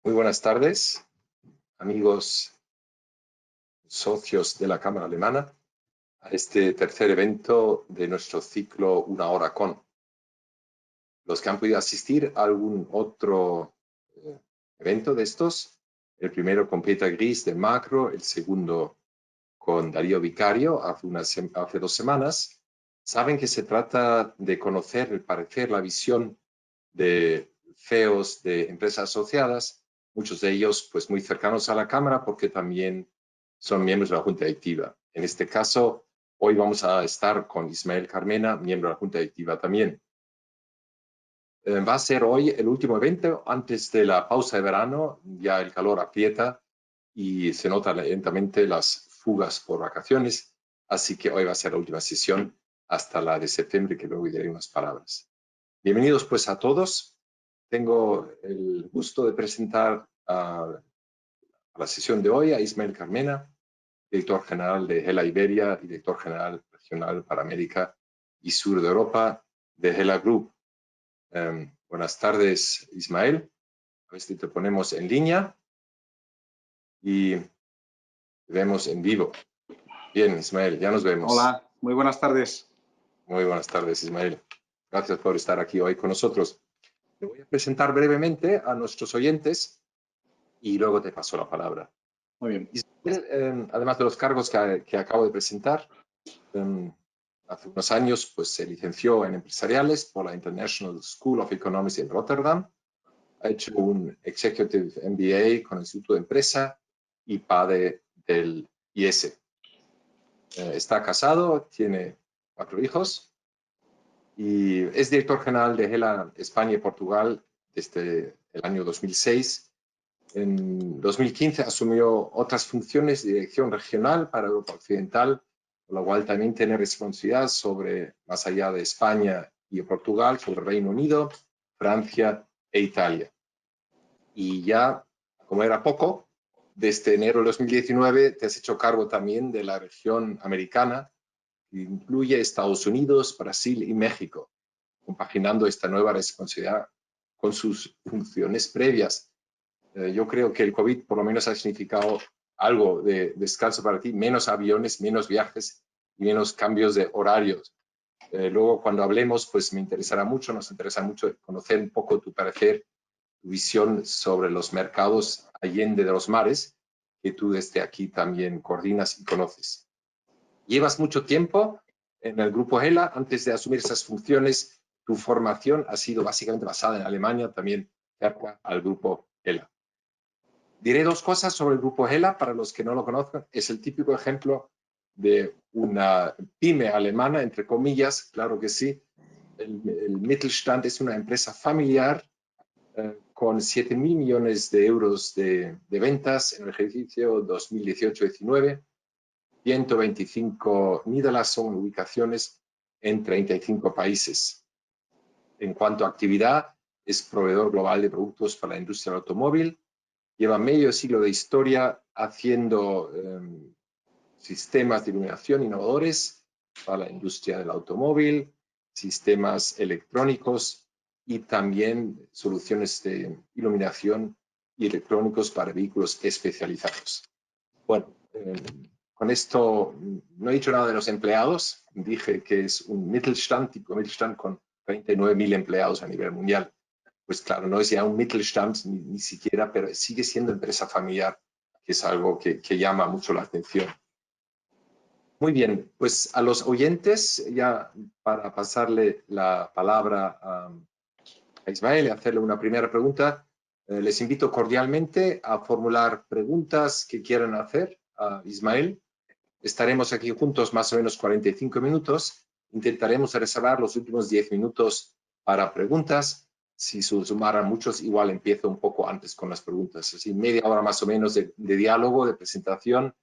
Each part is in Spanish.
Muy buenas tardes, amigos socios de la Cámara Alemana, a este tercer evento de nuestro ciclo Una Hora Con. Los que han podido asistir a algún otro evento de estos, el primero con Peter Gries de Macro, el segundo con Darío Vicario hace 2 semanas, saben que se trata de conocer el parecer, la visión de CEOs de empresas asociadas, muchos de ellos pues muy cercanos a la Cámara porque también son miembros de la Junta Directiva. En este caso, hoy vamos a estar con Ismael Carmena, miembro de la Junta Directiva también. Va a ser hoy el último evento antes de la pausa de verano, ya el calor aprieta y se notan lentamente las fugas por vacaciones, así que hoy va a ser la última sesión hasta la de septiembre, que luego diré unas palabras. Bienvenidos pues a todos. Tengo el gusto de presentar a la sesión de hoy a Ismael Carmena, director general de HELA Iberia y director general regional para América y Sur de Europa de HELA Group. Buenas tardes, Ismael. A ver si te ponemos en línea y te vemos en vivo. Bien, Ismael, ya nos vemos. Hola, muy buenas tardes. Muy buenas tardes, Ismael. Gracias por estar aquí hoy con nosotros. Te voy a presentar brevemente a nuestros oyentes y luego te paso la palabra. Muy bien. Ismael, además de los cargos que acabo de presentar, hace unos años pues, se licenció en empresariales por la International School of Economics en Rotterdam. Ha hecho un Executive MBA con el Instituto de Empresa y padre del IES. Está casado, tiene 4 hijos y es director general de HELA España y Portugal desde el año 2006. En 2015 asumió otras funciones de dirección regional para Europa Occidental, con lo cual también tiene responsabilidad sobre, más allá de España y Portugal, sobre Reino Unido, Francia e Italia. Y ya, como era poco, desde enero de 2019 te has hecho cargo también de la región americana, que incluye Estados Unidos, Brasil y México, compaginando esta nueva responsabilidad con sus funciones previas. Yo creo que el COVID por lo menos ha significado algo de descanso para ti, menos aviones, menos viajes y menos cambios de horarios. Luego cuando hablemos, pues nos interesa mucho conocer un poco tu parecer, tu visión sobre los mercados allende de los mares, que tú desde aquí también coordinas y conoces. Llevas mucho tiempo en el grupo HELA. Antes de asumir esas funciones, tu formación ha sido básicamente basada en Alemania, también cerca al grupo HELA. Diré 2 cosas sobre el grupo HELA, para los que no lo conozcan. Es el típico ejemplo de una pyme alemana, entre comillas, claro que sí. El Mittelstand es una empresa familiar con 7.000 millones de euros de ventas en el ejercicio 2018-19. 125 Niederlassungen, ubicaciones en 35 países. En cuanto a actividad, es proveedor global de productos para la industria del automóvil. Lleva medio siglo de historia haciendo sistemas de iluminación innovadores para la industria del automóvil, sistemas electrónicos y también soluciones de iluminación y electrónicos para vehículos especializados. Bueno, con esto no he dicho nada de los empleados. Dije que es un Mittelstand, tipo Mittelstand con 39.000 empleados a nivel mundial. Pues claro, no es ya un Mittelstand ni siquiera, pero sigue siendo empresa familiar, que es algo que llama mucho la atención. Muy bien, pues a los oyentes, ya para pasarle la palabra a Ismael y hacerle una primera pregunta, les invito cordialmente a formular preguntas que quieran hacer a Ismael. Estaremos aquí juntos más o menos 45 minutos. Intentaremos reservar los últimos 10 minutos para preguntas. Si se sumaran muchos, igual empiezo un poco antes con las preguntas. Así, media hora más o menos de diálogo, de presentación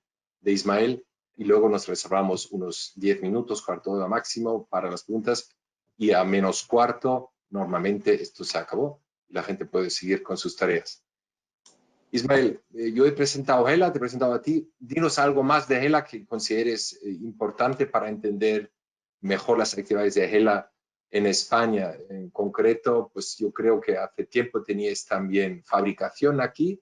de Ismael, y luego nos reservamos unos 10 minutos, cuarto de hora máximo para las preguntas, y a menos cuarto, normalmente esto se acabó y la gente puede seguir con sus tareas. Ismael, yo he presentado a HELA, te he presentado a ti. Dinos algo más de HELA que consideres importante para entender mejor las actividades de HELA En España, en concreto, pues yo creo que hace tiempo teníais también fabricación aquí.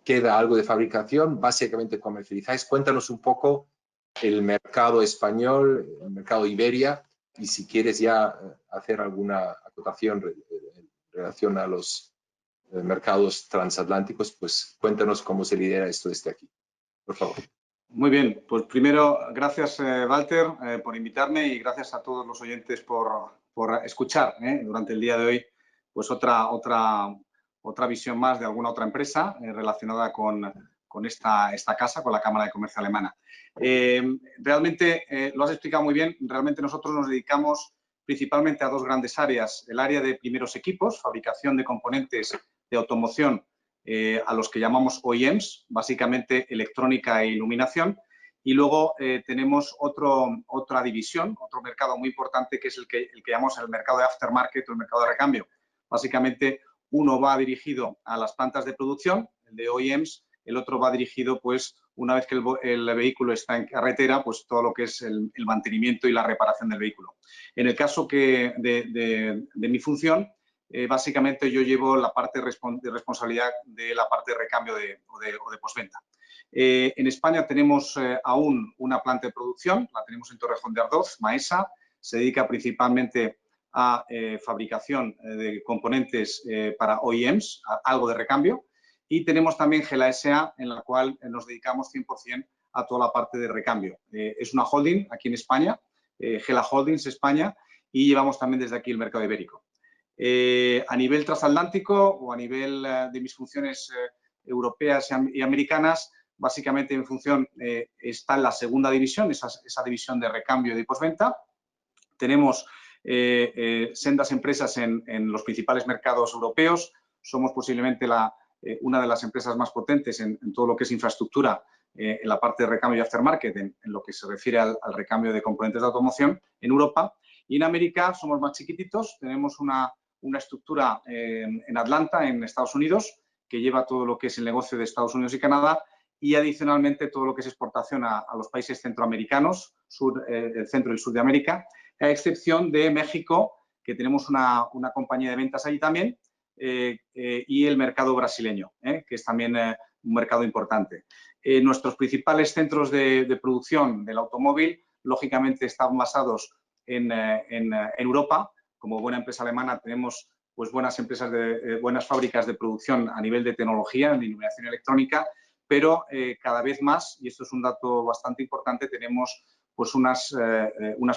Queda algo de fabricación, básicamente comercializáis. Cuéntanos un poco el mercado español, el mercado Iberia, y si quieres ya hacer alguna acotación en relación a los mercados transatlánticos, pues cuéntanos cómo se lidera esto desde aquí, por favor. Muy bien, pues primero, gracias Walter por invitarme y gracias a todos los oyentes por escuchar durante el día de hoy pues otra visión más de alguna otra empresa relacionada con esta casa, con la Cámara de Comercio Alemana. Realmente lo has explicado muy bien, realmente nosotros nos dedicamos principalmente a dos grandes áreas, el área de primeros equipos, fabricación de componentes de automoción, a los que llamamos OEMs, básicamente electrónica e iluminación, y luego tenemos otra división, otro mercado muy importante que es el que llamamos el mercado de aftermarket o el mercado de recambio. Básicamente uno va dirigido a las plantas de producción, el de OEMs, el otro va dirigido, pues, una vez que el vehículo está en carretera, pues todo lo que es el mantenimiento y la reparación del vehículo. En el caso de mi función, básicamente yo llevo la parte de responsabilidad de la parte de recambio o de postventa. En España tenemos aún una planta de producción, la tenemos en Torrejón de Ardoz, Maesa, se dedica principalmente a fabricación de componentes para OEMs, algo de recambio, y tenemos también Gela S.A., en la cual nos dedicamos 100% a toda la parte de recambio. Es una holding aquí en España, Gela Holdings España, y llevamos también desde aquí el mercado ibérico. A nivel transatlántico o a nivel de mis funciones europeas y americanas, básicamente mi función está en la segunda división, esa división de recambio y de postventa. Tenemos sendas empresas en los principales mercados europeos. Somos posiblemente una de las empresas más potentes en todo lo que es infraestructura en la parte de recambio y aftermarket, en lo que se refiere al recambio de componentes de automoción en Europa. Y en América somos más chiquititos, tenemos una estructura en Atlanta, en Estados Unidos, que lleva todo lo que es el negocio de Estados Unidos y Canadá, y adicionalmente todo lo que es exportación a los países centroamericanos, el centro y el sur de América, a excepción de México, que tenemos una compañía de ventas allí también, y el mercado brasileño, que es también un mercado importante. Nuestros principales centros de producción del automóvil, lógicamente, están basados en Europa. Como buena empresa alemana tenemos pues buenas fábricas de producción a nivel de tecnología, de iluminación electrónica, pero cada vez más, y esto es un dato bastante importante, tenemos pues unas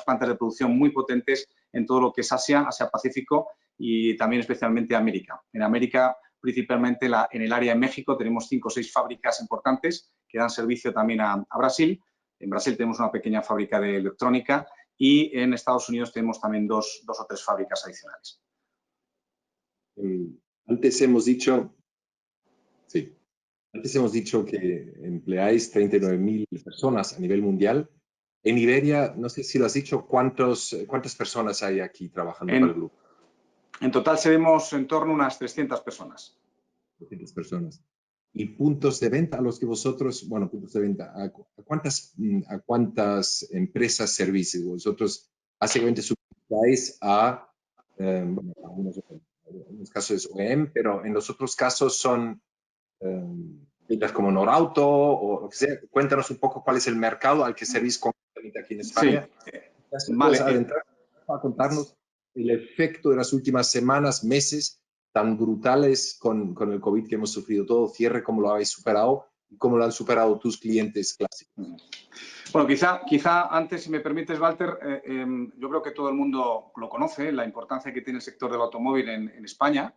plantas de producción muy potentes en todo lo que es Asia Pacífico y también especialmente América. En América, principalmente en el área de México, tenemos 5 o 6 fábricas importantes que dan servicio también a Brasil. En Brasil tenemos una pequeña fábrica de electrónica y en Estados Unidos tenemos también dos o 3 fábricas adicionales. Antes hemos dicho que empleáis 39.000 personas a nivel mundial. En Iberia, no sé si lo has dicho, ¿cuántas personas hay aquí trabajando para el grupo? En total seremos en torno a unas 300 personas. 300 personas. ¿Y puntos de venta a los que vosotros, bueno, puntos de venta, a cuántas empresas servís? Vosotros básicamente suplicáis a unos casos es OEM, pero en los otros casos son como Norauto o lo que sea. Cuéntanos un poco cuál es el mercado al que servís concretamente aquí en España. Sí. Vale. Adentrar para contarnos el efecto de las últimas semanas, meses tan brutales con el COVID que hemos sufrido todo, cierre, cómo lo habéis superado y cómo lo han superado tus clientes clásicos. Bueno, quizá antes, si me permites, Walter, yo creo que todo el mundo lo conoce, la importancia que tiene el sector del automóvil en España.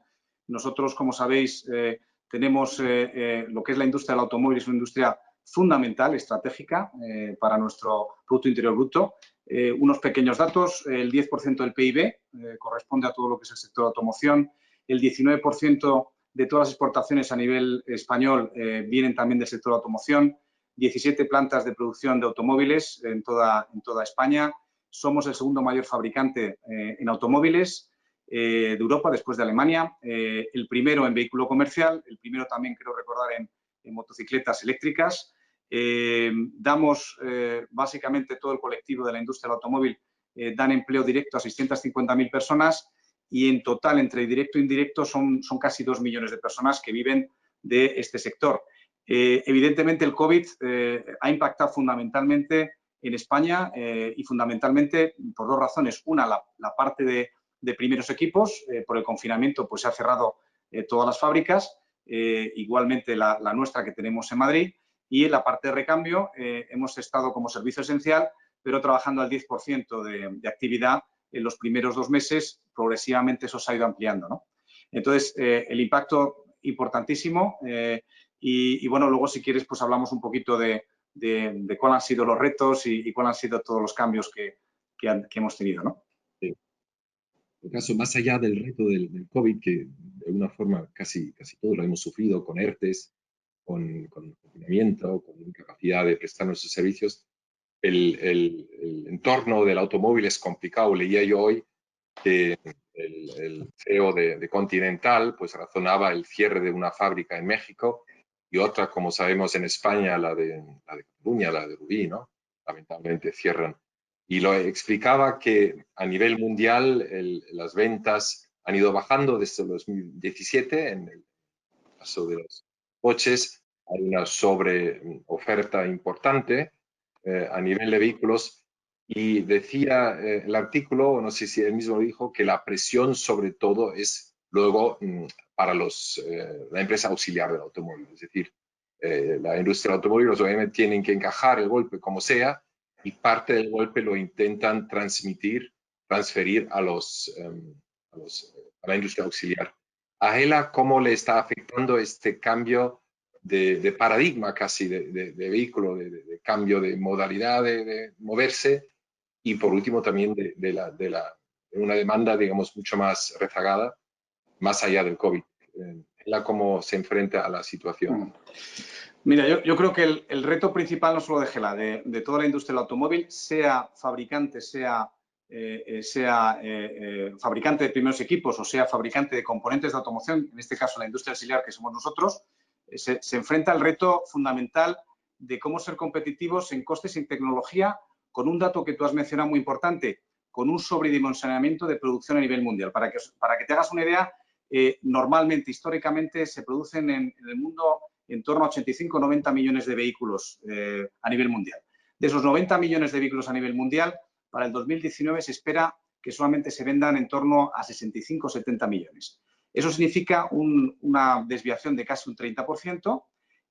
Nosotros, como sabéis, tenemos lo que es la industria del automóvil, es una industria fundamental, estratégica para nuestro Producto Interior Bruto. Unos pequeños datos, el 10% del PIB corresponde a todo lo que es el sector de automoción, el 19% de todas las exportaciones a nivel español vienen también del sector de automoción, 17 plantas de producción de automóviles en toda España. Somos el segundo mayor fabricante en automóviles de Europa, después de Alemania. El primero en vehículo comercial, el primero también, creo recordar, en motocicletas eléctricas. Damos básicamente todo el colectivo de la industria del automóvil dan empleo directo a 650.000 personas y en total, entre directo e indirecto, son casi 2 millones de personas que viven de este sector. Evidentemente, el COVID ha impactado fundamentalmente en España y fundamentalmente por dos razones. Una, la parte de primeros equipos. Por el confinamiento pues se ha cerrado todas las fábricas, igualmente la nuestra que tenemos en Madrid. Y en la parte de recambio hemos estado como servicio esencial, pero trabajando al 10% de actividad en los primeros 2 meses. Progresivamente eso se ha ido ampliando, ¿no? Entonces, el impacto importantísimo y bueno, luego si quieres pues hablamos un poquito de cuáles han sido los retos y cuáles han sido todos los cambios que hemos tenido, ¿no? Sí. En caso, más allá del reto del COVID, que de alguna forma casi todos lo hemos sufrido con ERTES, con confinamiento, con incapacidad de prestar nuestros servicios, el entorno del automóvil es complicado. Leía yo hoy que el CEO de Continental pues razonaba el cierre de una fábrica en México y otra, como sabemos, en España, la de Cataluña, la de Rubí, ¿no? Lamentablemente cierran. Y lo explicaba que a nivel mundial las ventas han ido bajando desde el 2017. En el caso de los coches hay una sobreoferta importante a nivel de vehículos. Y decía el artículo, no sé si él mismo lo dijo, que la presión sobre todo es luego para la empresa auxiliar del automóvil. Es decir, la industria del automóvil, los OEM tienen que encajar el golpe como sea y parte del golpe lo intentan transferir a la industria auxiliar. A Hella, ¿cómo le está afectando este cambio de paradigma casi de vehículo, de cambio de modalidad de moverse? Y por último también de una demanda, digamos, mucho más rezagada, más allá del COVID. ¿Cómo se enfrenta a la situación? Mira, yo creo que el reto principal no solo de Hella, de toda la industria del automóvil, sea fabricante, sea fabricante de primeros equipos o sea fabricante de componentes de automoción, en este caso la industria auxiliar que somos nosotros, se enfrenta al reto fundamental de cómo ser competitivos en costes y en tecnología, con un dato que tú has mencionado muy importante, con un sobredimensionamiento de producción a nivel mundial. Para que te hagas una idea, normalmente, históricamente, se producen en el mundo en torno a 85 o 90 millones de vehículos a nivel mundial. De esos 90 millones de vehículos a nivel mundial, para el 2019 se espera que solamente se vendan en torno a 65 o 70 millones. Eso significa una desviación de casi un 30%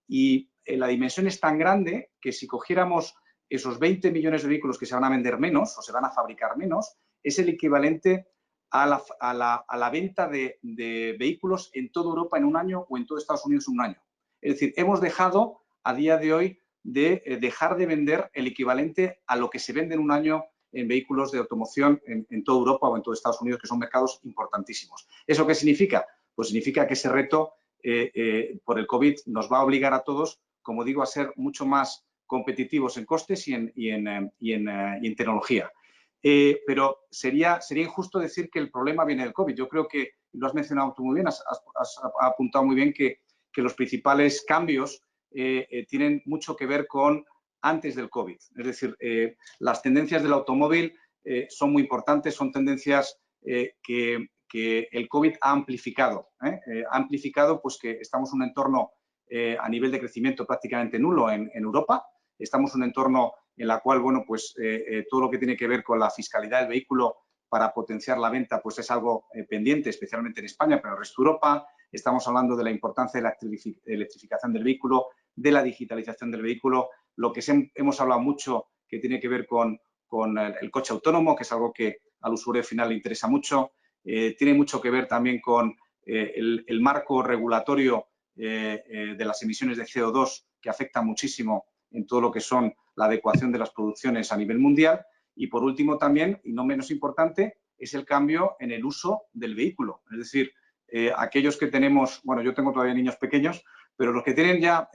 y la dimensión es tan grande que si cogiéramos esos 20 millones de vehículos que se van a vender menos o se van a fabricar menos, es el equivalente a la venta de vehículos en toda Europa en un año o en todo Estados Unidos en un año. Es decir, hemos dejado a día de hoy de dejar de vender el equivalente a lo que se vende en un año en vehículos de automoción en toda Europa o en todo Estados Unidos, que son mercados importantísimos. ¿Eso qué significa? Pues significa que ese reto por el COVID nos va a obligar a todos, como digo, a ser mucho más competitivos en costes y en tecnología. Pero sería injusto decir que el problema viene del COVID. Yo creo que, lo has mencionado tú muy bien, has apuntado muy bien que los principales cambios tienen mucho que ver con antes del COVID. Es decir, las tendencias del automóvil son muy importantes, son tendencias que el COVID ha amplificado. Ha amplificado pues, que estamos en un entorno a nivel de crecimiento prácticamente nulo en Europa. Estamos en un entorno en el cual, bueno, pues todo lo que tiene que ver con la fiscalidad del vehículo para potenciar la venta, pues es algo pendiente, especialmente en España, pero en el resto de Europa. Estamos hablando de la importancia de la electrificación del vehículo, de la digitalización del vehículo, lo que hemos hablado mucho que tiene que ver con el coche autónomo, que es algo que al usuario final le interesa mucho. Tiene mucho que ver también con el marco regulatorio de las emisiones de CO2, que afecta muchísimo en todo lo que son la adecuación de las producciones a nivel mundial. Y por último también, y no menos importante, es el cambio en el uso del vehículo. Es decir, aquellos que tenemos, bueno, yo tengo todavía niños pequeños, pero los que tienen ya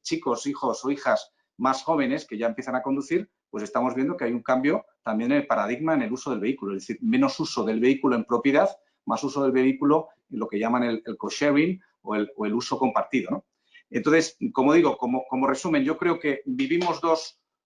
chicos, hijos o hijas más jóvenes que ya empiezan a conducir, pues estamos viendo que hay un cambio también en el paradigma en el uso del vehículo. Es decir, menos uso del vehículo en propiedad, más uso del vehículo en lo que llaman el co-sharing o el uso compartido, ¿no? Entonces, como digo, como resumen, yo creo que vivimos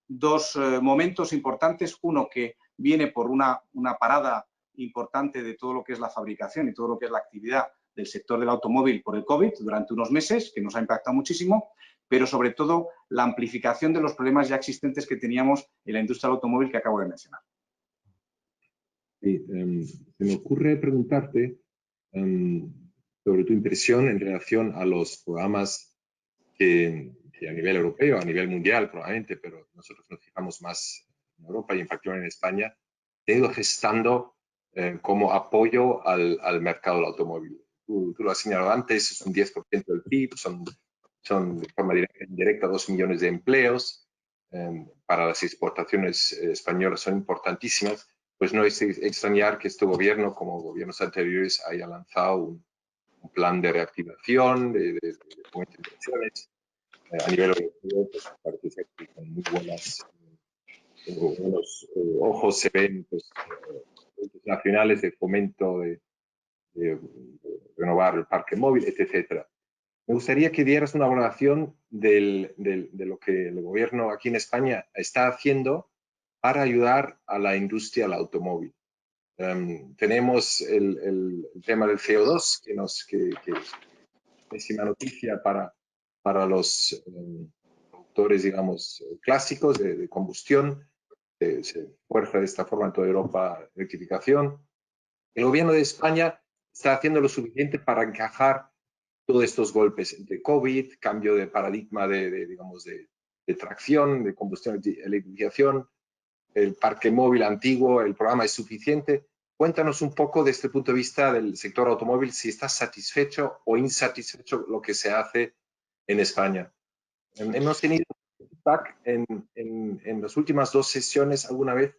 dos momentos importantes. Uno, que viene por una parada importante de todo lo que es la fabricación y todo lo que es la actividad del sector del automóvil por el COVID durante unos meses, que nos ha impactado muchísimo, pero sobre todo la amplificación de los problemas ya existentes que teníamos en la industria del automóvil que acabo de mencionar. Sí, se me ocurre preguntarte sobre tu impresión en relación a los programas que a nivel europeo, a nivel mundial probablemente, pero nosotros nos fijamos más en Europa y en particular en España, se ha ido gestando como apoyo al mercado del automóvil. Tú lo has señalado antes, es un 10% del PIB, son de forma directa e indirecta 2 millones de empleos. Para las exportaciones españolas son importantísimas. Pues no es extrañar que este gobierno, como gobiernos anteriores, haya lanzado un plan de reactivación, de fomento de inversiones. A nivel europeo, pues parece ser que con muy buenos ojos se ven pues, nacionales de fomento de renovar el parque móvil, etcétera. Me gustaría que dieras una valoración de lo que el gobierno aquí en España está haciendo para ayudar a la industria del automóvil. Tenemos el tema del CO2, que es pésima noticia para los productores, digamos, clásicos de combustión. Se fuerza de esta forma en toda Europa electrificación. El gobierno de España está haciendo lo suficiente para encajar todos estos golpes entre COVID, cambio de paradigma digamos, de tracción, de combustión, de electrificación, el parque móvil antiguo, el programa es suficiente. Cuéntanos un poco desde el punto de vista del sector automóvil, si estás satisfecho o insatisfecho lo que se hace en España. Hemos tenido feedback en las últimas 2 sesiones alguna vez,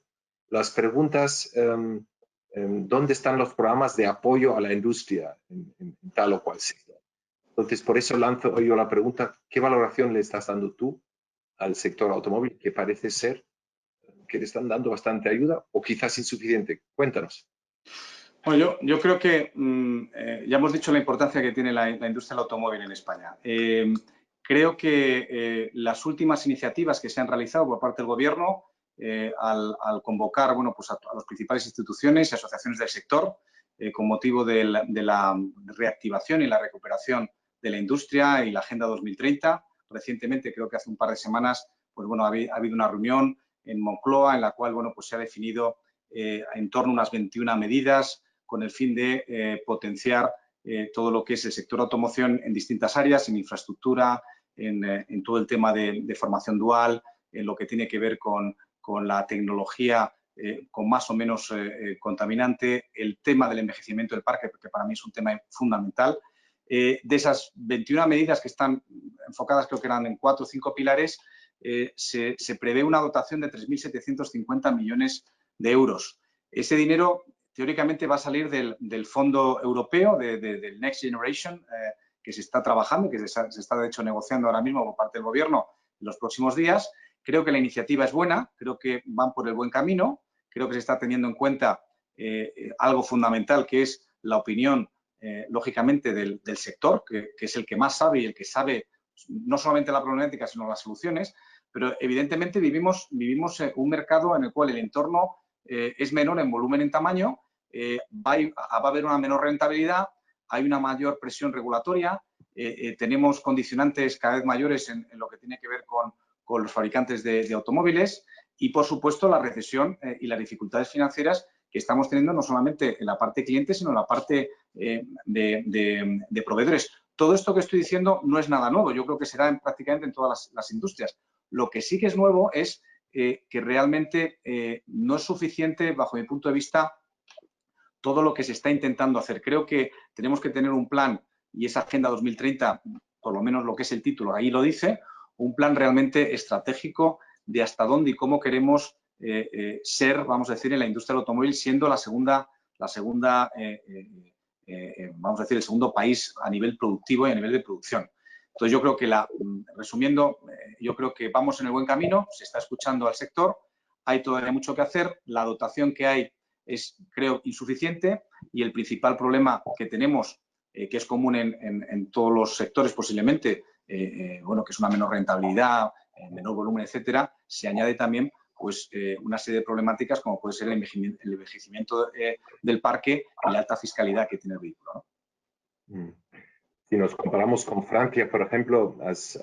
las preguntas, ¿dónde están los programas de apoyo a la industria en tal o cual sector? Entonces, por eso lanzo hoy la pregunta, ¿qué valoración le estás dando tú al sector automóvil, que parece ser que le están dando bastante ayuda o quizás insuficiente? Cuéntanos. Bueno, yo creo que ya hemos dicho la importancia que tiene la industria del automóvil en España. Creo que las últimas iniciativas que se han realizado por parte del Gobierno al convocar pues a las principales instituciones y asociaciones del sector con motivo de la reactivación y la recuperación de la industria y la Agenda 2030. Recientemente, creo que hace un par de semanas, pues bueno, ha habido una reunión en Moncloa en la cual bueno, pues se ha definido en torno a unas 21 medidas con el fin de potenciar todo lo que es el sector automoción en distintas áreas, en infraestructura, en todo el tema de formación dual, en lo que tiene que ver con la tecnología con más o menos contaminante, el tema del envejecimiento del parque, porque para mí es un tema fundamental. De esas 21 medidas que están enfocadas, creo que eran en 4 o 5 pilares, se prevé una dotación de 3.750 millones de euros. Ese dinero, teóricamente, va a salir del Fondo Europeo, del Next Generation, que se está trabajando, que se está, de hecho, negociando ahora mismo por parte del Gobierno en los próximos días. Creo que la iniciativa es buena, creo que van por el buen camino, creo que se está teniendo en cuenta algo fundamental, que es la opinión, lógicamente, del sector, que es el que más sabe y el que sabe no solamente la problemática, sino las soluciones, pero evidentemente vivimos un mercado en el cual el entorno es menor en volumen, en tamaño, va a haber una menor rentabilidad, hay una mayor presión regulatoria, tenemos condicionantes cada vez mayores en lo que tiene que ver con los fabricantes de automóviles y, por supuesto, la recesión y las dificultades financieras que estamos teniendo no solamente en la parte de clientes, sino en la parte de proveedores. Todo esto que estoy diciendo no es nada nuevo. Yo creo que será prácticamente en todas las industrias. Lo que sí que es nuevo es que realmente no es suficiente, bajo mi punto de vista, todo lo que se está intentando hacer. Creo que tenemos que tener un plan, y esa Agenda 2030, por lo menos lo que es el título, ahí lo dice, un plan realmente estratégico de hasta dónde y cómo queremos ser, vamos a decir, en la industria del automóvil, siendo vamos a decir, el segundo país a nivel productivo y a nivel de producción. Entonces, yo creo que, resumiendo, yo creo que vamos en el buen camino, se está escuchando al sector, hay todavía mucho que hacer, la dotación que hay es, creo, insuficiente y el principal problema que tenemos, que es común en todos los sectores posiblemente, bueno, que es una menor rentabilidad, menor volumen, etcétera, se añade también pues una serie de problemáticas como puede ser el envejecimiento del parque y la alta fiscalidad que tiene el vehículo, ¿no? Si nos comparamos con Francia, por ejemplo, has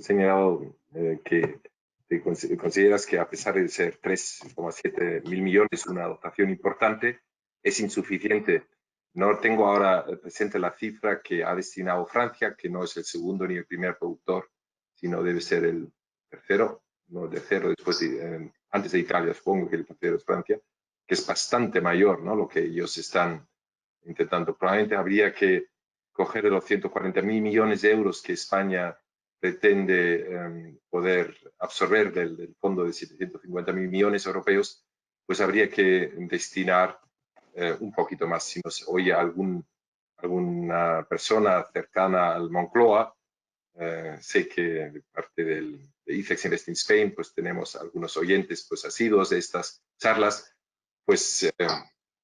señalado que te consideras que a pesar de ser 3,7 mil millones, una dotación importante, es insuficiente. No tengo ahora presente la cifra que ha destinado Francia, que no es el segundo ni el primer productor, sino debe ser el tercero, no el tercero después antes de Italia, supongo que el tercero es Francia, que es bastante mayor, ¿no? Lo que ellos están intentando. Probablemente habría que coger los 140 mil millones de euros que España pretende poder absorber del fondo de 750 mil millones europeos, pues habría que destinar un poquito más. Si nos oye alguna persona cercana al Moncloa, sé que de parte de IFEX Invest in Spain, pues tenemos algunos oyentes pues asiduos de estas charlas, pues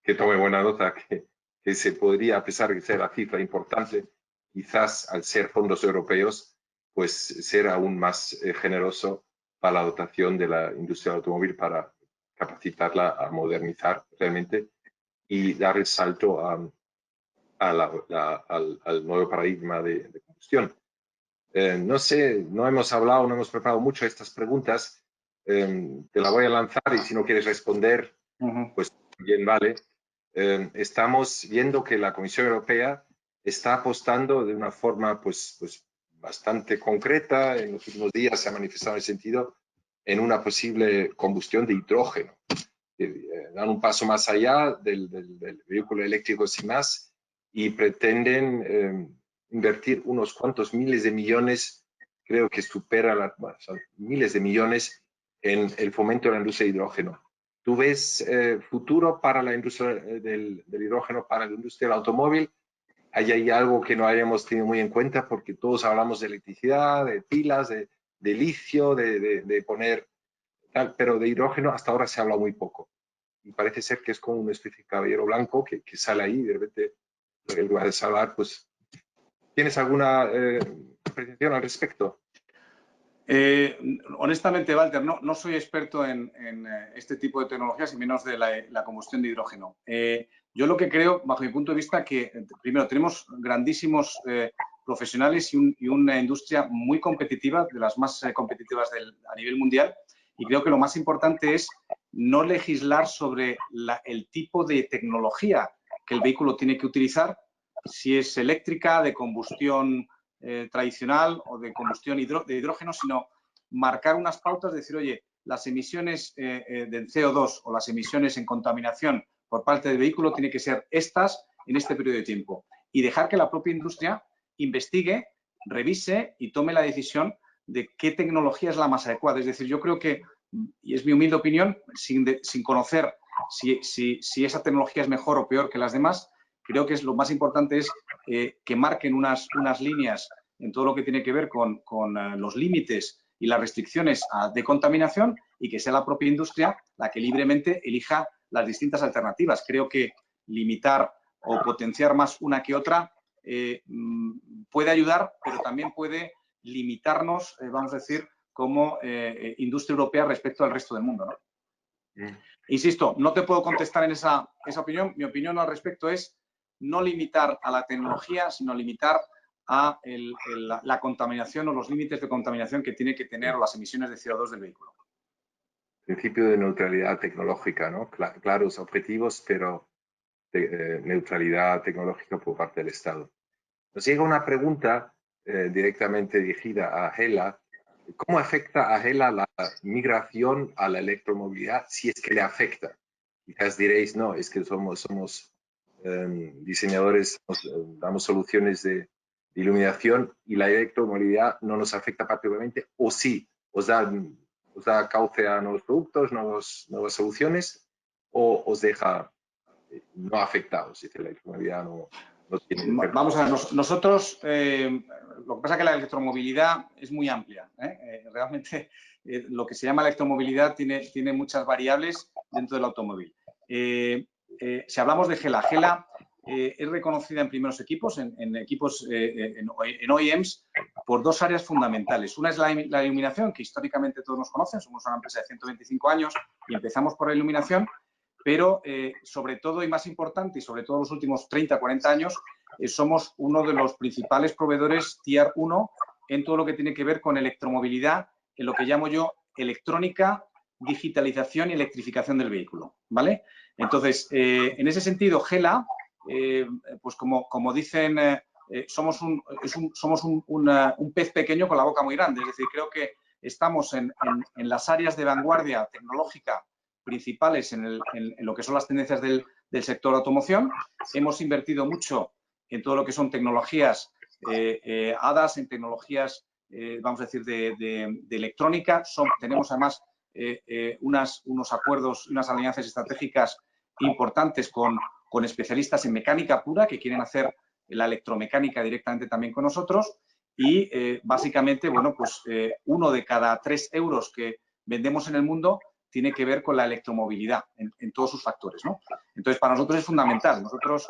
que tome buena nota que se podría, a pesar de ser la cifra importante, quizás al ser fondos europeos, pues ser aún más generoso para la dotación de la industria del automóvil para capacitarla a modernizar realmente y dar el salto al nuevo paradigma de combustión. No sé, no hemos hablado, no hemos preparado mucho estas preguntas. Te la voy a lanzar y si no quieres responder, pues bien vale. Estamos viendo que la Comisión Europea está apostando de una forma pues bastante concreta. En los últimos días se ha manifestado en el sentido en una posible combustión de hidrógeno. Dan un paso más allá del vehículo eléctrico sin más y pretenden invertir unos cuantos miles de millones, creo que supera son miles de millones en el fomento de la industria de hidrógeno. ¿Tú ves futuro para la industria del hidrógeno, para la industria del automóvil? ¿Hay ahí algo que no hayamos tenido muy en cuenta? Porque todos hablamos de electricidad, de pilas, de litio, de poner tal, pero de hidrógeno hasta ahora se habla muy poco. Y parece ser que es como una especie de caballero blanco que sale ahí y de repente, en lugar de salvar, pues... ¿Tienes alguna apreciación al respecto? Honestamente, Walter, no soy experto en este tipo de tecnologías y menos de la combustión de hidrógeno. Yo lo que creo, bajo mi punto de vista, que primero tenemos grandísimos profesionales y una industria muy competitiva, de las más competitivas a nivel mundial, y creo que lo más importante es no legislar sobre el tipo de tecnología que el vehículo tiene que utilizar, si es eléctrica, de combustión tradicional o de combustión de hidrógeno, sino marcar unas pautas, decir, oye, las emisiones del CO2 o las emisiones en contaminación por parte del vehículo tienen que ser estas en este periodo de tiempo y dejar que la propia industria investigue, revise y tome la decisión de qué tecnología es la más adecuada. Es decir, yo creo que, y es mi humilde opinión, sin conocer si esa tecnología es mejor o peor que las demás, creo que lo más importante es que marquen unas líneas en todo lo que tiene que ver con los límites y las restricciones de contaminación y que sea la propia industria la que libremente elija las distintas alternativas. Creo que limitar o potenciar más una que otra puede ayudar, pero también puede limitarnos, vamos a decir, como industria europea respecto al resto del mundo, ¿no? Insisto, no te puedo contestar en esa opinión. Mi opinión al respecto es no limitar a la tecnología, sino limitar a la contaminación o los límites de contaminación que tiene que tener las emisiones de CO2 del vehículo. Principio de neutralidad tecnológica, ¿no? Claros objetivos, pero neutralidad tecnológica por parte del Estado. Nos llega una pregunta directamente dirigida a Hela. ¿Cómo afecta a Hela la migración a la electromovilidad si es que le afecta? Quizás diréis, no, es que somos diseñadores, damos soluciones de iluminación y la electromovilidad no nos afecta particularmente, o sí, os da cauce a nuevos productos, nuevas soluciones, o os deja no afectados, si la electromovilidad no tiene... Vamos a ver, nosotros, lo que pasa es que la electromovilidad es muy amplia. Realmente lo que se llama electromovilidad tiene muchas variables dentro del automóvil. Si hablamos de Hela, es reconocida en primeros equipos, en equipos en OEMs, por dos áreas fundamentales. Una es la iluminación, que históricamente todos nos conocen, somos una empresa de 125 años y empezamos por la iluminación, pero sobre todo y más importante, y sobre todo los últimos 30, 40 años, somos uno de los principales proveedores Tier 1 en todo lo que tiene que ver con electromovilidad, en lo que llamo yo electrónica, digitalización y electrificación del vehículo, ¿vale? Entonces, en ese sentido, Gela, pues como dicen, somos un pez pequeño con la boca muy grande. Es decir, creo que estamos en las áreas de vanguardia tecnológica principales en lo que son las tendencias del sector automoción. Hemos invertido mucho en todo lo que son tecnologías ADAS, en tecnologías, vamos a decir, de electrónica. Tenemos además unos acuerdos y unas alianzas estratégicas importantes con especialistas en mecánica pura que quieren hacer la electromecánica directamente también con nosotros y básicamente, bueno, pues 1 de cada 3 euros que vendemos en el mundo tiene que ver con la electromovilidad en todos sus factores, ¿no? Entonces, para nosotros es fundamental. Nosotros,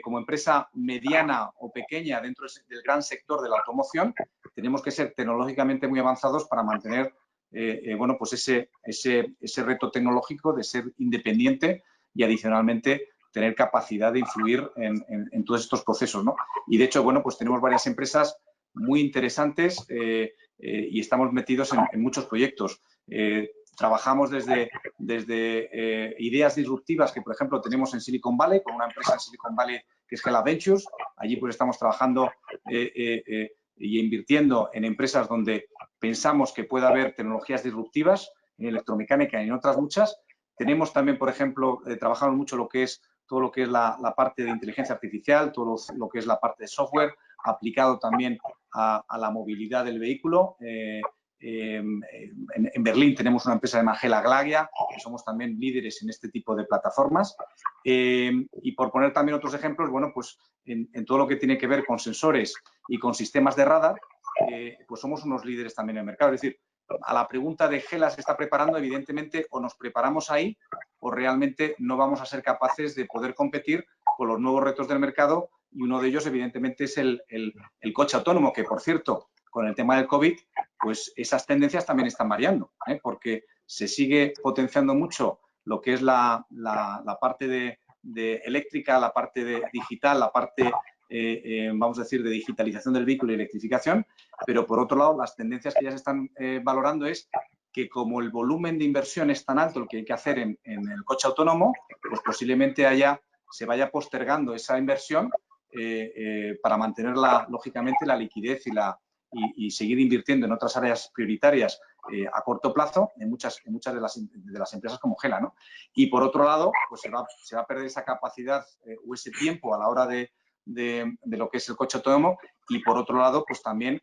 como empresa mediana o pequeña dentro del gran sector de la automoción, tenemos que ser tecnológicamente muy avanzados para mantener, bueno, pues ese reto tecnológico de ser independiente y adicionalmente tener capacidad de influir en todos estos procesos, ¿no? Y de hecho, bueno, pues tenemos varias empresas muy interesantes y estamos metidos en muchos proyectos. Trabajamos desde ideas disruptivas que, por ejemplo, tenemos en Silicon Valley, con una empresa en Silicon Valley que es Gela Ventures. Allí pues estamos trabajando y invirtiendo en empresas donde pensamos que puede haber tecnologías disruptivas en electromecánica y en otras muchas. Tenemos también, por ejemplo, trabajamos mucho todo lo que es la parte de inteligencia artificial, todo lo que es la parte de software, aplicado también a la movilidad del vehículo. En Berlín tenemos una empresa de Gela Glagia, que somos también líderes en este tipo de plataformas. Y por poner también otros ejemplos, bueno, pues en todo lo que tiene que ver con sensores y con sistemas de radar, pues somos unos líderes también en el mercado. Es decir, a la pregunta de Gela se está preparando, evidentemente, o nos preparamos ahí o realmente no vamos a ser capaces de poder competir con los nuevos retos del mercado y uno de ellos, evidentemente, es el coche autónomo, que, por cierto, con el tema del COVID, pues esas tendencias también están variando, porque se sigue potenciando mucho lo que es la parte de eléctrica, la parte de digital, la parte, vamos a decir, de digitalización del vehículo y electrificación, pero por otro lado, las tendencias que ya se están valorando es que como el volumen de inversión es tan alto el que hay que hacer en el coche autónomo, pues posiblemente se vaya postergando esa inversión para mantener, lógicamente, la liquidez y seguir invirtiendo en otras áreas prioritarias a corto plazo en muchas de las empresas como Gela, ¿no? Y por otro lado, pues se va a perder esa capacidad o ese tiempo a la hora de lo que es el coche autónomo y por otro lado, pues también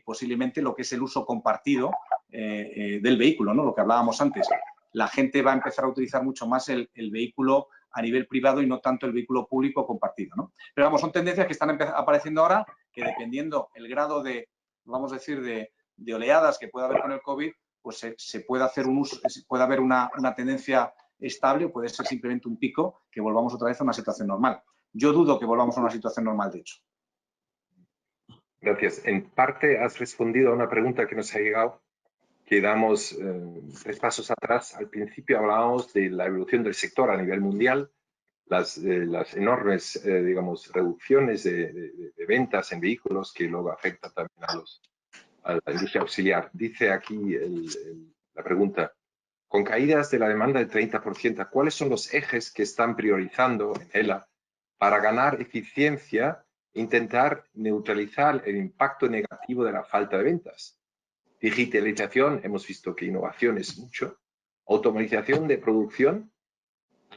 posiblemente lo que es el uso compartido del vehículo, ¿no? Lo que hablábamos antes. La gente va a empezar a utilizar mucho más el vehículo a nivel privado y no tanto el vehículo público compartido, ¿no? Pero vamos, son tendencias que están apareciendo ahora que dependiendo el grado de, vamos a decir, de oleadas que pueda haber con el COVID, pues se puede hacer un uso, puede haber una tendencia estable o puede ser simplemente un pico que volvamos otra vez a una situación normal. Yo dudo que volvamos a una situación normal, de hecho. Gracias. En parte has respondido a una pregunta que nos ha llegado, que damos 3 pasos atrás. Al principio hablábamos de la evolución del sector a nivel mundial, las enormes, digamos, reducciones de ventas en vehículos que luego afectan también a la industria auxiliar. Dice aquí la pregunta, con caídas de la demanda del 30%, ¿cuáles son los ejes que están priorizando en Gela para ganar eficiencia e intentar neutralizar el impacto negativo de la falta de ventas? Digitalización, hemos visto que innovación es mucho, automatización de producción,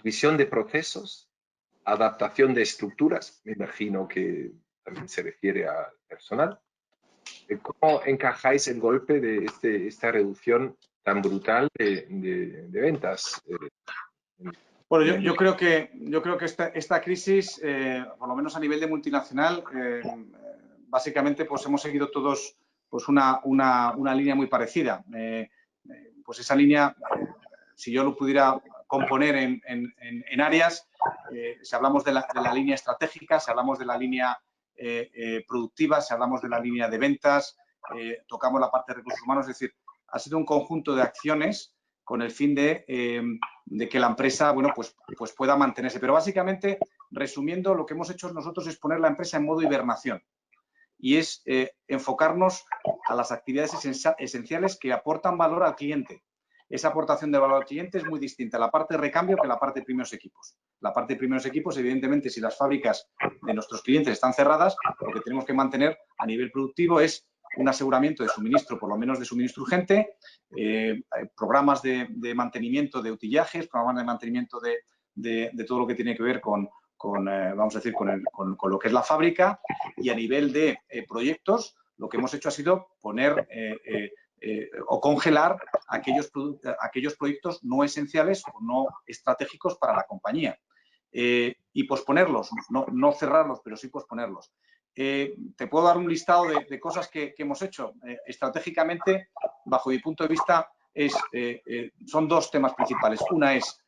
visión de procesos, adaptación de estructuras, me imagino que también se refiere al personal. ¿Cómo encajáis el golpe de esta reducción tan brutal de ventas? Bueno, yo creo que esta crisis, por lo menos a nivel de multinacional, básicamente pues hemos seguido todos pues una línea muy parecida. Pues esa línea, si yo lo pudiera componer en áreas. Si hablamos de la línea estratégica, si hablamos de la línea productiva, si hablamos de la línea de ventas, tocamos la parte de recursos humanos. Es decir, ha sido un conjunto de acciones con el fin de que la empresa, bueno, pues pueda mantenerse. Pero básicamente, resumiendo, lo que hemos hecho nosotros es poner la empresa en modo hibernación y es enfocarnos a las actividades esenciales que aportan valor al cliente. Esa aportación de valor al cliente es muy distinta a la parte de recambio que la parte de primeros equipos. La parte de primeros equipos, evidentemente, si las fábricas de nuestros clientes están cerradas, lo que tenemos que mantener a nivel productivo es un aseguramiento de suministro, por lo menos de suministro urgente, programas de mantenimiento de utillajes, programas de mantenimiento de todo lo que tiene que ver con vamos a decir, con lo que es la fábrica, y a nivel de proyectos, lo que hemos hecho ha sido poner o congelar aquellos proyectos no esenciales o no estratégicos para la compañía y posponerlos, no cerrarlos, pero sí posponerlos. Te puedo dar un listado de cosas que hemos hecho. Estratégicamente, bajo mi punto de vista, son dos temas principales. Una es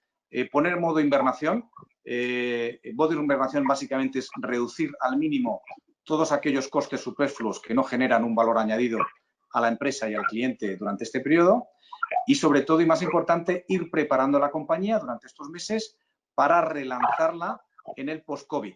poner modo invernación. Modo invernación básicamente es reducir al mínimo todos aquellos costes superfluos que no generan un valor añadido a la empresa y al cliente durante este periodo y, sobre todo, y más importante, ir preparando a la compañía durante estos meses para relanzarla en el post-COVID.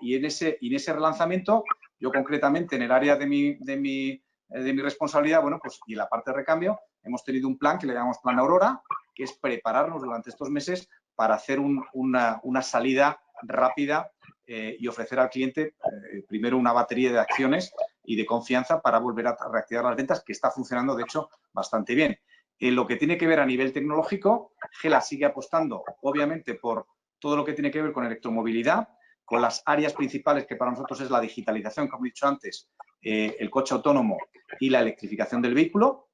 Y en ese relanzamiento, yo concretamente en el área de mi responsabilidad, bueno, pues y en la parte de recambio, hemos tenido un plan que le llamamos Plan Aurora, que es prepararnos durante estos meses para hacer una salida rápida y ofrecer al cliente primero una batería de acciones y de confianza para volver a reactivar las ventas, que está funcionando, de hecho, bastante bien. En lo que tiene que ver a nivel tecnológico, Gela sigue apostando, obviamente, por todo lo que tiene que ver con electromovilidad, con las áreas principales que para nosotros es la digitalización, como he dicho antes, el coche autónomo y la electrificación del vehículo,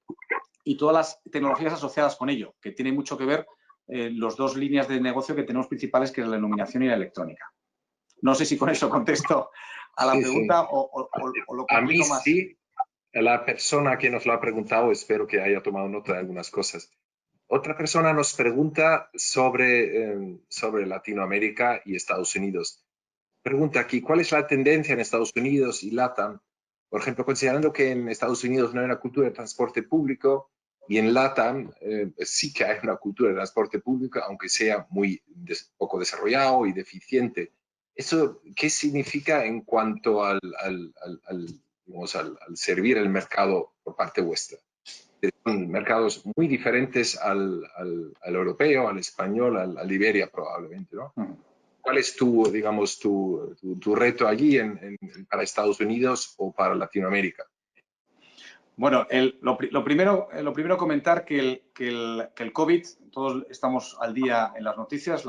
y todas las tecnologías asociadas con ello, que tienen mucho que ver las dos líneas de negocio que tenemos principales, que es la iluminación y la electrónica. No sé si con eso contesto a la pregunta. Sí. O lo complico más. A mí sí. La persona que nos lo ha preguntado, espero que haya tomado nota de algunas cosas. Otra persona nos pregunta sobre Latinoamérica y Estados Unidos. Pregunta aquí, ¿cuál es la tendencia en Estados Unidos y LATAM? Por ejemplo, considerando que en Estados Unidos no hay una cultura de transporte público y en LATAM sí que hay una cultura de transporte público, aunque sea muy poco desarrollado y deficiente. ¿Eso qué significa en cuanto al servir el mercado por parte vuestra? Son mercados muy diferentes al europeo, al español, al Iberia probablemente, ¿no? ¿Cuál es digamos, tu reto allí para Estados Unidos o para Latinoamérica? Bueno, lo primero comentar que el COVID, todos estamos al día en las noticias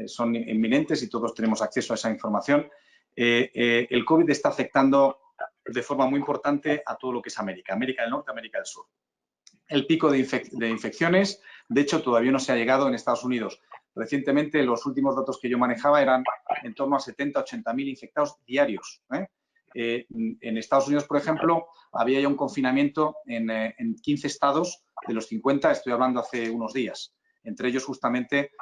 son inminentes y todos tenemos acceso a esa información. El COVID está afectando de forma muy importante a todo lo que es América del Norte, América del Sur. El pico de infecciones, de hecho, todavía no se ha llegado en Estados Unidos. Recientemente, los últimos datos que yo manejaba eran en torno a 70.000 a 80.000 infectados diarios. En Estados Unidos, por ejemplo, había ya un confinamiento en 15 estados de los 50, estoy hablando hace unos días. Entre ellos, justamente,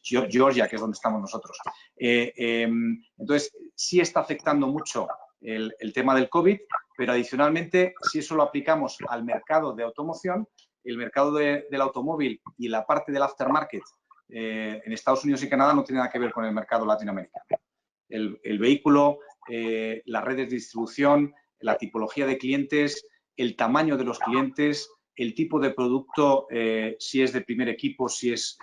Georgia, que es donde estamos nosotros. Entonces, sí está afectando mucho el tema del COVID, pero adicionalmente, si eso lo aplicamos al mercado de automoción, el mercado del automóvil y la parte del aftermarket en Estados Unidos y Canadá no tiene nada que ver con el mercado latinoamericano. El vehículo, las redes de distribución, la tipología de clientes, el tamaño de los clientes, el tipo de producto, si es de primer equipo, si es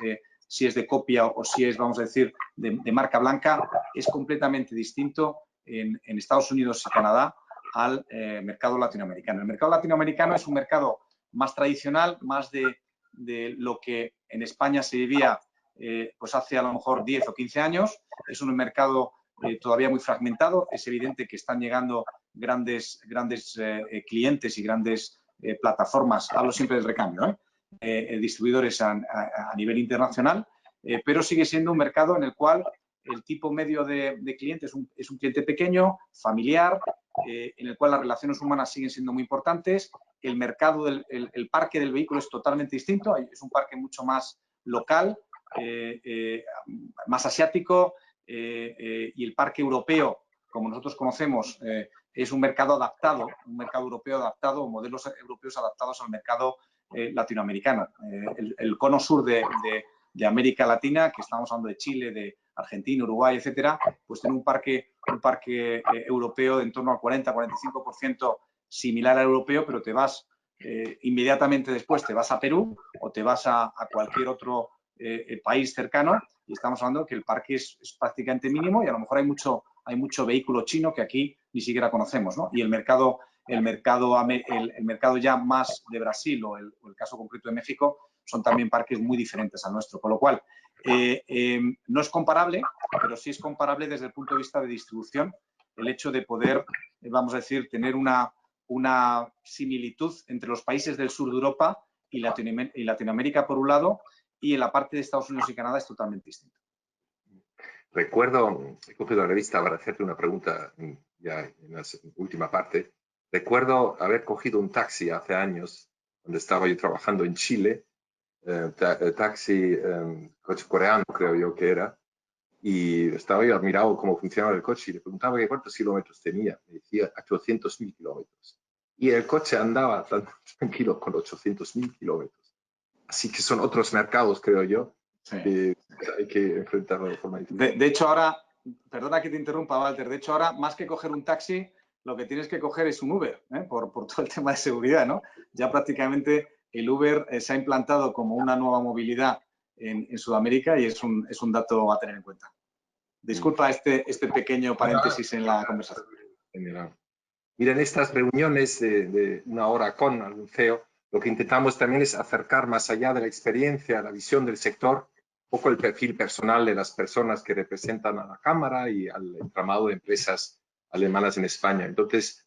de copia o si es, vamos a decir, de marca blanca, es completamente distinto en Estados Unidos y Canadá al mercado latinoamericano. El mercado latinoamericano es un mercado más tradicional, más de lo que en España se vivía pues hace a lo mejor 10 o 15 años. Es un mercado todavía muy fragmentado. Es evidente que están llegando grandes clientes y grandes plataformas, hablo siempre del recambio, distribuidores a nivel internacional, pero sigue siendo un mercado en el cual el tipo medio de cliente es un cliente pequeño, familiar, en el cual las relaciones humanas siguen siendo muy importantes. El mercado, el parque del vehículo es totalmente distinto, es un parque mucho más local, más asiático, y el parque europeo, como nosotros conocemos, es un mercado adaptado, un mercado europeo adaptado, modelos europeos adaptados al mercado latinoamericano. El cono sur de América Latina, que estamos hablando de Chile, de Argentina, Uruguay, etcétera, pues tiene un parque europeo de en torno al 40-45% similar al europeo, pero te vas inmediatamente después, te vas a Perú o te vas a cualquier otro país cercano y estamos hablando que el parque es prácticamente mínimo y a lo mejor hay mucho vehículo chino que aquí ni siquiera conocemos, ¿no? Y el mercado ya más de Brasil o el caso concreto de México son también parques muy diferentes al nuestro, con lo cual no es comparable, pero sí es comparable desde el punto de vista de distribución, el hecho de poder, vamos a decir, tener una similitud entre los países del sur de Europa y Latinoamérica por un lado, y en la parte de Estados Unidos y Canadá es totalmente distinto. Recuerdo, he cogido la revista para hacerte una pregunta ya en la última parte. Recuerdo haber cogido un taxi hace años, cuando estaba yo trabajando en Chile, taxi, coche coreano creo yo que era, y estaba yo admirado cómo funcionaba el coche y le preguntaba que cuántos kilómetros tenía. Me decía 800.000 kilómetros. Y el coche andaba tan tranquilo con 800.000 kilómetros. Así que son otros mercados, creo yo, sí, que hay que enfrentarlo de forma diferente. De hecho, ahora, perdona que te interrumpa, Walter, de hecho ahora, más que coger un taxi, lo que tienes que coger es un Uber, por todo el tema de seguridad, ¿no? Ya prácticamente el Uber se ha implantado como una nueva movilidad en Sudamérica y es un dato a tener en cuenta. Disculpa este pequeño paréntesis en la conversación. Mira, en estas reuniones de una hora con algún CEO, lo que intentamos también es acercar más allá de la experiencia, la visión del sector, un poco el perfil personal de las personas que representan a la Cámara y al entramado de empresas alemanas en España. Entonces,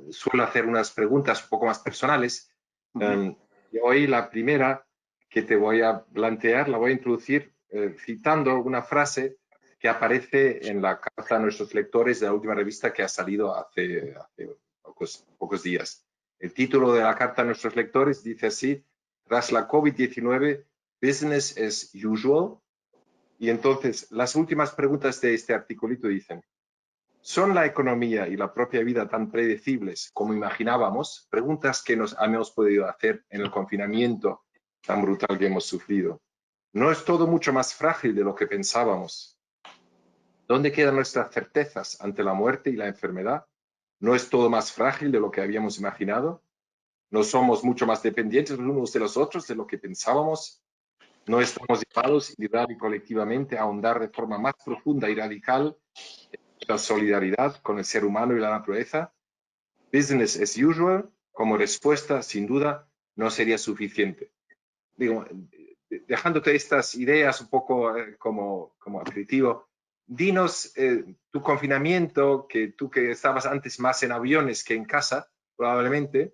suelo hacer unas preguntas un poco más personales. Y hoy la primera que te voy a plantear, la voy a introducir citando una frase que aparece en la carta a nuestros lectores de la última revista que ha salido hace pocos días. El título de la carta a nuestros lectores dice así: tras la COVID-19, business as usual. Y entonces, las últimas preguntas de este articulito dicen: ¿son la economía y la propia vida tan predecibles como imaginábamos? Preguntas que nos hemos podido hacer en el confinamiento tan brutal que hemos sufrido. ¿No es todo mucho más frágil de lo que pensábamos? ¿Dónde quedan nuestras certezas ante la muerte y la enfermedad? ¿No es todo más frágil de lo que habíamos imaginado? ¿No somos mucho más dependientes los unos de los otros de lo que pensábamos? ¿No estamos llamados individual y colectivamente a ahondar de forma más profunda y radical en la solidaridad con el ser humano y la naturaleza? Business as usual, como respuesta, sin duda, no sería suficiente. Digo, dejándote estas ideas un poco como aperitivo, dinos tu confinamiento, que tú que estabas antes más en aviones que en casa, probablemente,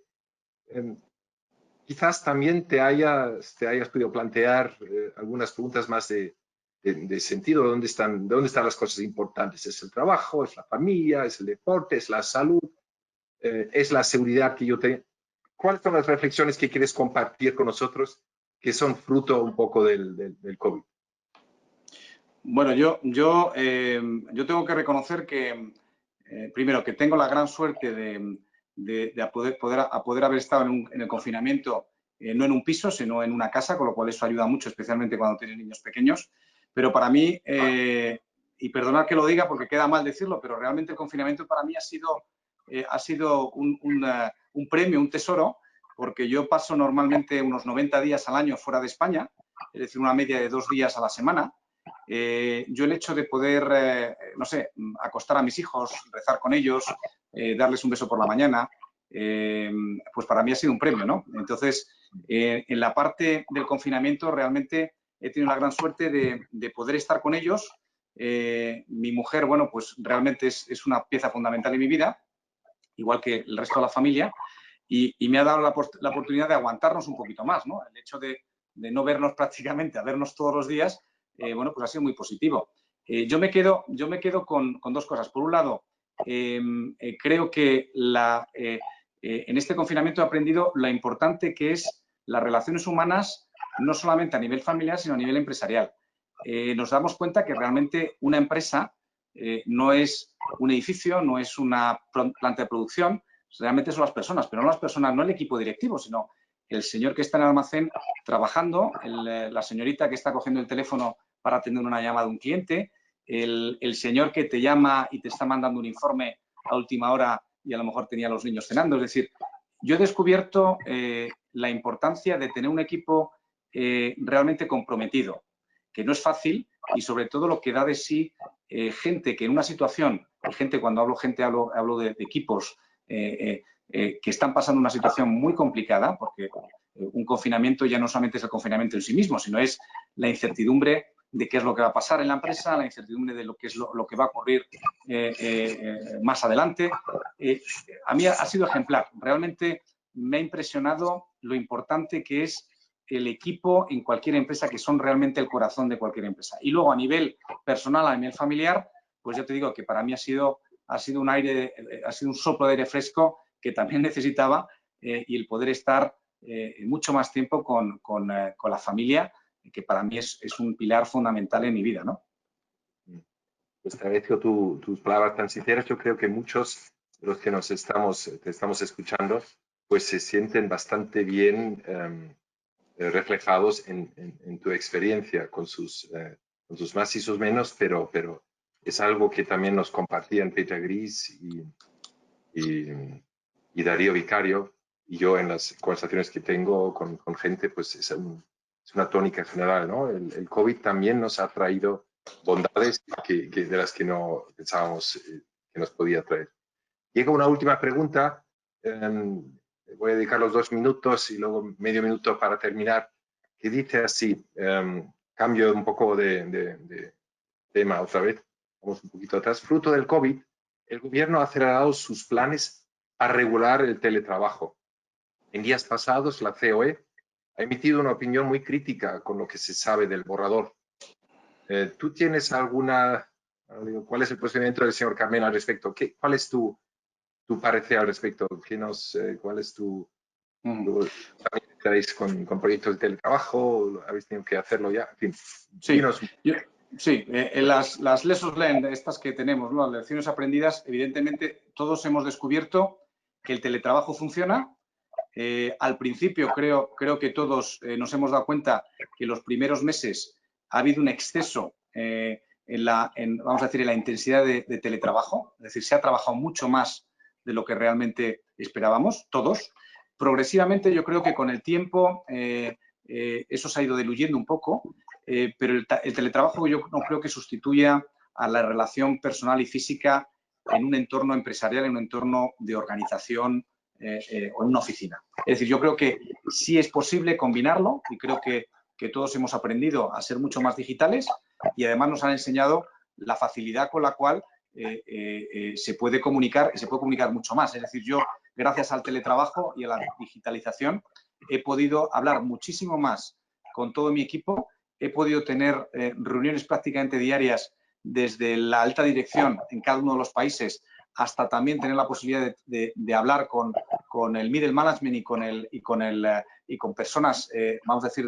quizás también te hayas podido plantear algunas preguntas más de sentido. ¿De dónde están las cosas importantes? ¿Es el trabajo? ¿Es la familia? ¿Es el deporte? ¿Es la salud? ¿Es la seguridad que yo tengo? ¿Cuáles son las reflexiones que quieres compartir con nosotros que son fruto un poco del COVID? Bueno, yo tengo que reconocer que, primero, que tengo la gran suerte de poder haber estado en el confinamiento, no en un piso, sino en una casa, con lo cual eso ayuda mucho, especialmente cuando tienes niños pequeños. Pero para mí, y perdonad que lo diga porque queda mal decirlo, pero realmente el confinamiento para mí ha sido un premio, un tesoro, porque yo paso normalmente unos 90 días al año fuera de España, es decir, una media de 2 días a la semana. Yo el hecho de poder, no sé, acostar a mis hijos, rezar con ellos, darles un beso por la mañana, pues para mí ha sido un premio, ¿no? Entonces, en la parte del confinamiento realmente he tenido la gran suerte de poder estar con ellos. Mi mujer, bueno, pues realmente es una pieza fundamental en mi vida, igual que el resto de la familia, y me ha dado la oportunidad de aguantarnos un poquito más, ¿no? El hecho de no vernos prácticamente, a vernos todos los días, bueno, pues ha sido muy positivo. Yo me quedo con 2 cosas. Por un lado, creo que en este confinamiento he aprendido lo importante que es las relaciones humanas, no solamente a nivel familiar, sino a nivel empresarial. Nos damos cuenta que realmente una empresa no es un edificio, no es una planta de producción, realmente son las personas, pero no las personas, no el equipo directivo, sino el señor que está en el almacén trabajando, la señorita que está cogiendo el teléfono para atender una llamada de un cliente, el señor que te llama y te está mandando un informe a última hora y a lo mejor tenía a los niños cenando. Es decir, yo he descubierto la importancia de tener un equipo realmente comprometido, que no es fácil y sobre todo lo que da de sí gente que en una situación, y gente, cuando hablo gente hablo de equipos que están pasando una situación muy complicada, porque un confinamiento ya no solamente es el confinamiento en sí mismo, sino es la incertidumbre de qué es lo que va a pasar en la empresa, la incertidumbre de lo que es lo que va a ocurrir más adelante. A mí ha sido ejemplar. Realmente me ha impresionado lo importante que es el equipo en cualquier empresa, que son realmente el corazón de cualquier empresa. Y luego, a nivel personal, a nivel familiar, pues yo te digo que para mí ha sido un soplo de aire fresco que también necesitaba, y el poder estar mucho más tiempo con la familia, que para mí es un pilar fundamental en mi vida, ¿no? Pues te agradezco tus palabras tan sinceras. Yo creo que muchos de los que te estamos escuchando, pues se sienten bastante bien reflejados en tu experiencia con sus más y sus menos, pero es algo que también nos compartían Peter Gris y Darío Vicario, y yo en las conversaciones que tengo con gente, pues es una tónica general, ¿no? El COVID también nos ha traído bondades de las que no pensábamos que nos podía traer. Llega una última pregunta. Voy a dedicar los 2 minutos y luego medio minuto para terminar, que dice así, cambio un poco de tema otra vez, vamos un poquito atrás. Fruto del COVID, el gobierno ha acelerado sus planes a regular el teletrabajo. En días pasados, la COE ha emitido una opinión muy crítica con lo que se sabe del borrador. ¿Tú tienes cuál es el procedimiento del señor Carmena al respecto? ¿Cuál es tu parecer al respecto? ¿Cuál es también estáis con proyectos de teletrabajo? ¿Habéis tenido que hacerlo ya? En fin, sí, las lessons learned, estas que tenemos, ¿no? Las lecciones aprendidas, evidentemente todos hemos descubierto que el teletrabajo funciona. Al principio creo que todos nos hemos dado cuenta que los primeros meses ha habido un exceso vamos a decir, en la intensidad de teletrabajo. Es decir, se ha trabajado mucho más de lo que realmente esperábamos, todos. Progresivamente, yo creo que con el tiempo eso se ha ido diluyendo un poco, pero el teletrabajo yo no creo que sustituya a la relación personal y física en un entorno empresarial, en un entorno de organización o en una oficina. Es decir, yo creo que sí es posible combinarlo y creo que todos hemos aprendido a ser mucho más digitales y además nos han enseñado la facilidad con la cual se puede comunicar y se puede comunicar mucho más. Es decir, yo, gracias al teletrabajo y a la digitalización, he podido hablar muchísimo más con todo mi equipo, he podido tener reuniones prácticamente diarias desde la alta dirección en cada uno de los países hasta también tener la posibilidad de hablar con el middle management y con personas, vamos a decir,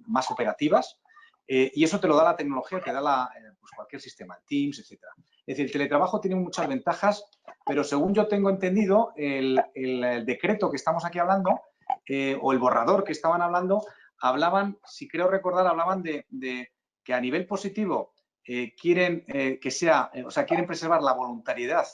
más operativas. Y eso te lo da la tecnología, te da pues cualquier sistema, Teams, etc. Es decir, el teletrabajo tiene muchas ventajas, pero según yo tengo entendido, el decreto que estamos aquí hablando, o el borrador que estaban hablando, si creo recordar, hablaban de que a nivel positivo quieren quieren preservar la voluntariedad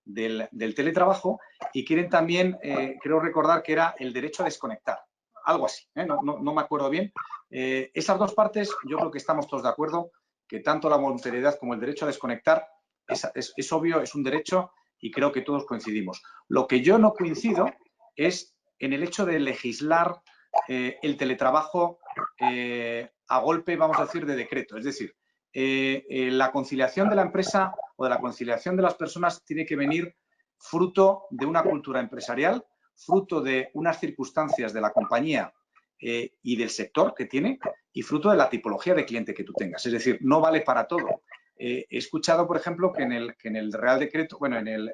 del teletrabajo y quieren también, creo recordar que era el derecho a desconectar, algo así, no me acuerdo bien. Esas dos partes yo creo que estamos todos de acuerdo, que tanto la voluntariedad como el derecho a desconectar es obvio, es un derecho y creo que todos coincidimos. Lo que yo no coincido es en el hecho de legislar el teletrabajo a golpe, vamos a decir, de decreto. Es decir, la conciliación de la empresa o de la conciliación de las personas tiene que venir fruto de una cultura empresarial, fruto de unas circunstancias de la compañía y del sector que tiene y fruto de la tipología de cliente que tú tengas. Es decir, no vale para todo. he escuchado, por ejemplo, que en el Real Decreto, bueno, en el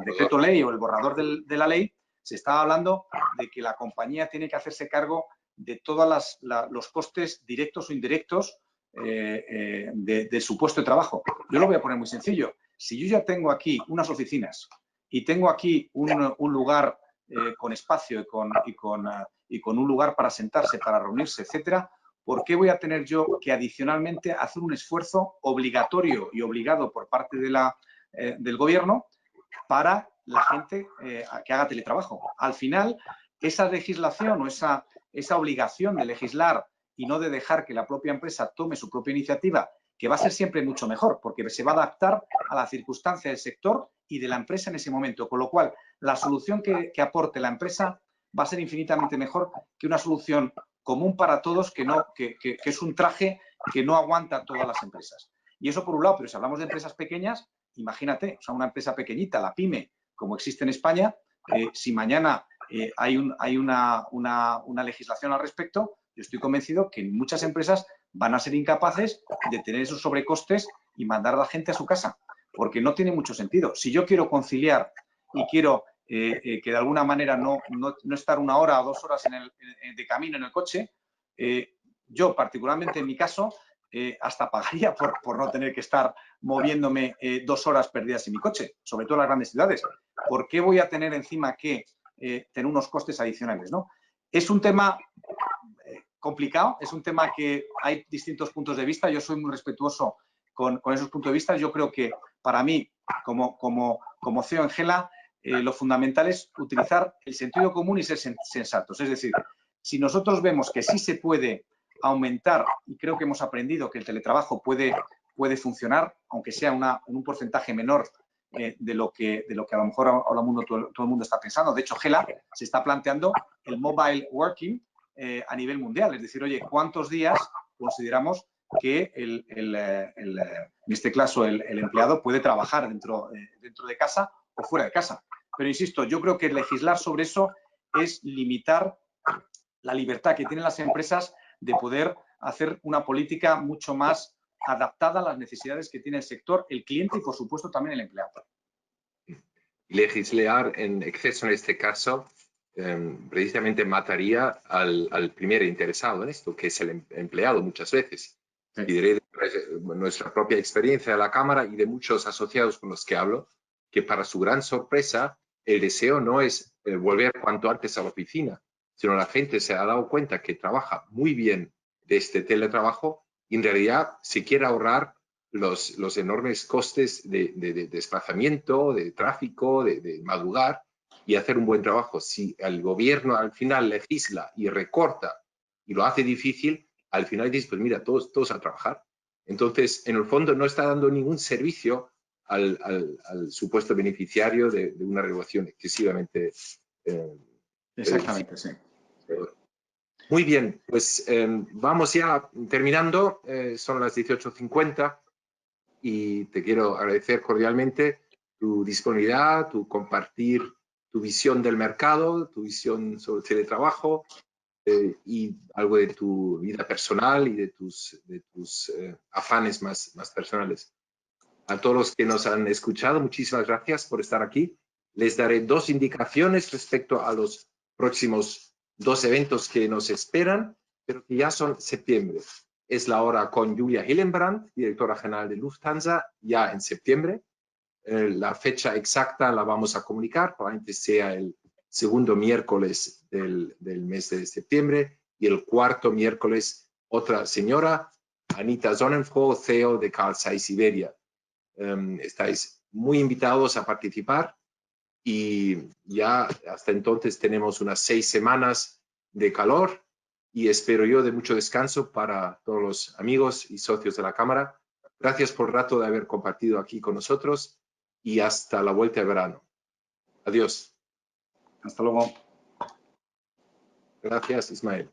decreto ley o el borrador de la ley, se estaba hablando de que la compañía tiene que hacerse cargo de todos los costes directos o indirectos de su puesto de trabajo. Yo lo voy a poner muy sencillo. Si yo ya tengo aquí unas oficinas y tengo aquí un lugar con espacio y con un lugar para sentarse, para reunirse, etcétera, ¿por qué voy a tener yo que adicionalmente hacer un esfuerzo obligatorio y obligado por parte del gobierno para la gente que haga teletrabajo? Al final, esa legislación o esa obligación de legislar y no de dejar que la propia empresa tome su propia iniciativa, que va a ser siempre mucho mejor, porque se va a adaptar a la circunstancia del sector y de la empresa en ese momento, con lo cual la solución que aporte la empresa va a ser infinitamente mejor que una solución común para todos que es un traje que no aguanta a todas las empresas. Y eso por un lado, pero si hablamos de empresas pequeñas, imagínate, o sea, una empresa pequeñita, la pyme, como existe en España, si mañana hay una legislación al respecto, yo estoy convencido que muchas empresas van a ser incapaces de tener esos sobrecostes y mandar a la gente a su casa, porque no tiene mucho sentido. Si yo quiero conciliar y quiero que de alguna manera no estar 1 hora o 2 horas de camino en el coche, yo particularmente en mi caso, hasta pagaría por no tener que estar moviéndome 2 horas perdidas en mi coche, sobre todo en las grandes ciudades. ¿Por qué voy a tener encima que tener unos costes adicionales, ¿no? Es un tema complicado, es un tema que hay distintos puntos de vista. Yo soy muy respetuoso con esos puntos de vista. Yo creo que para mí, como CEO en Gela, lo fundamental es utilizar el sentido común y ser sensatos. Es decir, si nosotros vemos que sí se puede aumentar, y creo que hemos aprendido que el teletrabajo puede funcionar, aunque sea en un porcentaje menor de lo que a lo mejor ahora todo el mundo está pensando. De hecho, Gela se está planteando el mobile working a nivel mundial. Es decir, oye, ¿cuántos días consideramos que en este caso el empleado puede trabajar dentro de casa o fuera de casa? Pero insisto, yo creo que legislar sobre eso es limitar la libertad que tienen las empresas de poder hacer una política mucho más adaptada a las necesidades que tiene el sector, el cliente y, por supuesto, también el empleado. Legislar en exceso en este caso precisamente mataría al primer interesado en esto, que es el empleado muchas veces. Sí. Y diré de nuestra propia experiencia de la Cámara y de muchos asociados con los que hablo, que para su gran sorpresa el deseo no es volver cuanto antes a la oficina, sino la gente se ha dado cuenta que trabaja muy bien de este teletrabajo y en realidad se quiere ahorrar los enormes costes de desplazamiento, de tráfico, de madrugar y hacer un buen trabajo. Si el gobierno al final legisla y recorta y lo hace difícil, al final dices, pues mira, todos a trabajar. Entonces, en el fondo no está dando ningún servicio al supuesto beneficiario de una regulación excesivamente... Exactamente, sí. Muy bien, pues vamos ya terminando. Son las 18:50 y te quiero agradecer cordialmente tu disponibilidad, tu compartir tu visión del mercado, tu visión sobre el teletrabajo y algo de tu vida personal y de tus afanes más personales. A todos los que nos han escuchado, muchísimas gracias por estar aquí. Les daré 2 indicaciones respecto a los próximos 2 eventos que nos esperan, pero que ya son septiembre. Es la hora con Julia Hillenbrand, directora general de Lufthansa, ya en septiembre. La fecha exacta la vamos a comunicar, probablemente sea el segundo miércoles del mes de septiembre y el cuarto miércoles otra señora, Anita Sonnenfroh, CEO de Carl Zeiss Iberia. Estáis muy invitados a participar y ya hasta entonces tenemos unas 6 semanas de calor y espero yo de mucho descanso para todos los amigos y socios de la Cámara. Gracias por el rato de haber compartido aquí con nosotros y hasta la vuelta de verano. Adiós. Hasta luego. Gracias, Ismael.